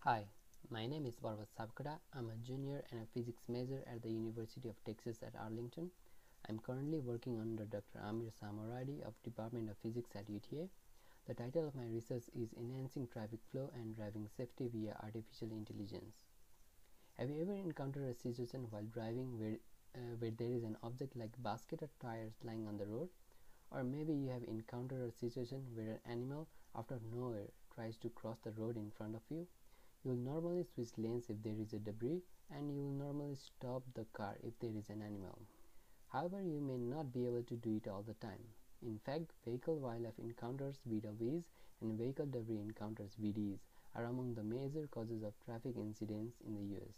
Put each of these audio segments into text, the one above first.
Hi, my name is Parvat Sapkota. I'm a junior and a physics major at the University of Texas at Arlington. I'm currently working under Dr. Amir Samaradi of Department of Physics at UTA. The title of my research is Enhancing Traffic Flow and Driving Safety via Artificial Intelligence. Have you ever encountered a situation while driving where there is an object like basket or tires lying on the road? Or maybe you have encountered a situation where an animal out of nowhere tries to cross the road in front of you. You will normally switch lanes if there is a debris, and you will normally stop the car if there is an animal. However, you may not be able to do it all the time. In fact, vehicle wildlife encounters VWEs and vehicle debris encounters VDEs are among the major causes of traffic incidents in the US.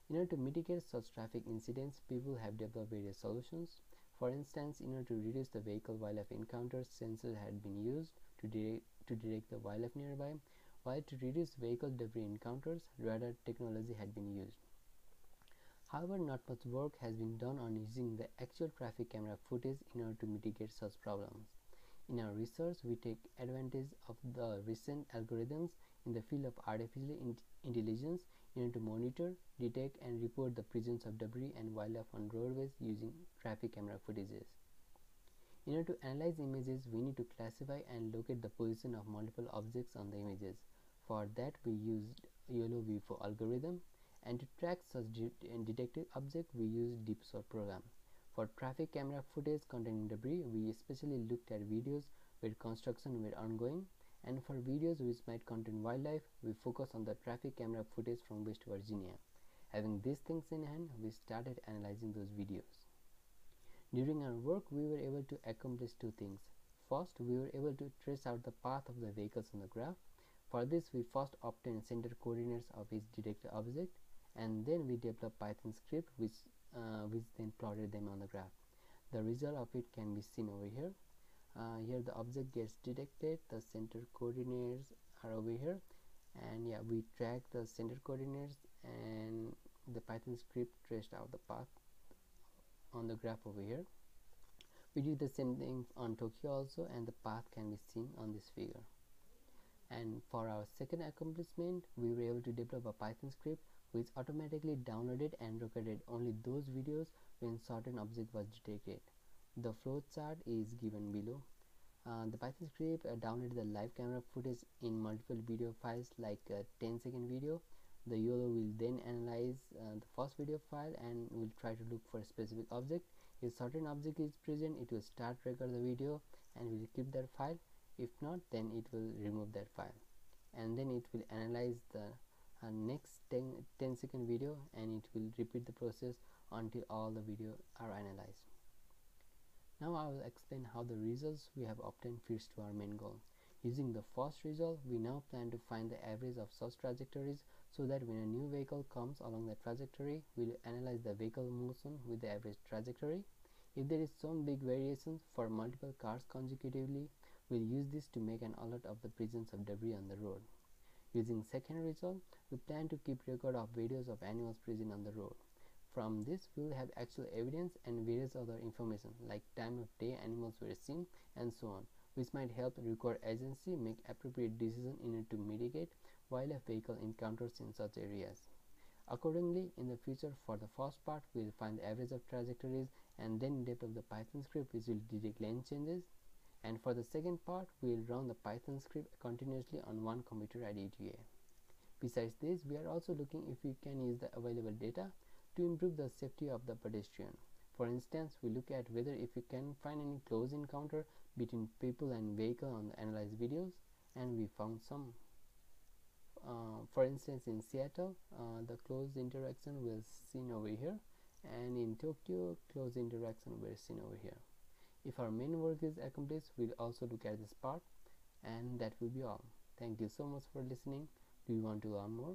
In order to mitigate such traffic incidents, people have developed various solutions. For instance, in order to reduce the vehicle wildlife encounters, sensors had been used to direct the wildlife nearby, while to reduce vehicle debris encounters, radar technology had been used. However, not much work has been done on using the actual traffic camera footage in order to mitigate such problems. In our research, we take advantage of the recent algorithms in the field of artificial intelligence in order to monitor, detect, and report the presence of debris and wildlife on roadways using traffic camera footages. In order to analyze images, we need to classify and locate the position of multiple objects on the images. For that, we used U11 algorithm, and to track such detected object, we used deep sort program. For traffic camera footage containing debris, we especially looked at videos where construction were ongoing, and for videos which might contain wildlife, we focused on the traffic camera footage from West Virginia. Having these things in hand, we started analyzing those videos. During our work, we were able to accomplish two things. First, we were able to trace out the path of the vehicles on the graph. For this, we first obtained center coordinates of each detected object, and then we developed Python script which then plotted them on the graph. The result of it can be seen over here. Here the object gets detected, the center coordinates are over here, and yeah, we track the center coordinates, and the Python script traced out the path on the graph over here. We did the same thing on Tokyo also, and the path can be seen on this figure. And for our second accomplishment, we were able to develop a Python script which automatically downloaded and recorded only those videos when certain object was detected. The flow chart is given below. The Python script downloaded the live camera footage in multiple video files like a 10-second video. The YOLO will then analyze the first video file and will try to look for a specific object. If certain object is present, it will start record the video and will keep that file. If not, then it will remove that file, and then it will analyze the next 10-second video, and it will repeat the process until all the video are analyzed. Now I will explain how the results we have obtained fits to our main goal. Using the first result, we now plan to find the average of such trajectories so that when a new vehicle comes along the trajectory, we will analyze the vehicle motion with the average trajectory. If there is some big variations for multiple cars consecutively, we'll use this to make an alert of the presence of debris on the road. Using second result, we plan to keep record of videos of animals present on the road. From this, we will have actual evidence and various other information like time of day animals were seen and so on, which might help record agency make appropriate decisions in order to mitigate wildlife vehicle encounters in such areas. Accordingly, in the future, for the first part, we will find the average of trajectories and then develop the Python script which will detect lane changes. And for the second part, we will run the Python script continuously on one computer at UTA. Besides this, we are also looking if we can use the available data to improve the safety of the pedestrian. For instance, we look at whether if we can find any close encounter between people and vehicle on the analyzed videos, and we found some. For instance, in Seattle, the close interaction was seen over here, and in Tokyo, close interaction were seen over here. If our main work is accomplished, we'll also look at this part, and that will be all. Thank you so much for listening. Do you want to learn more?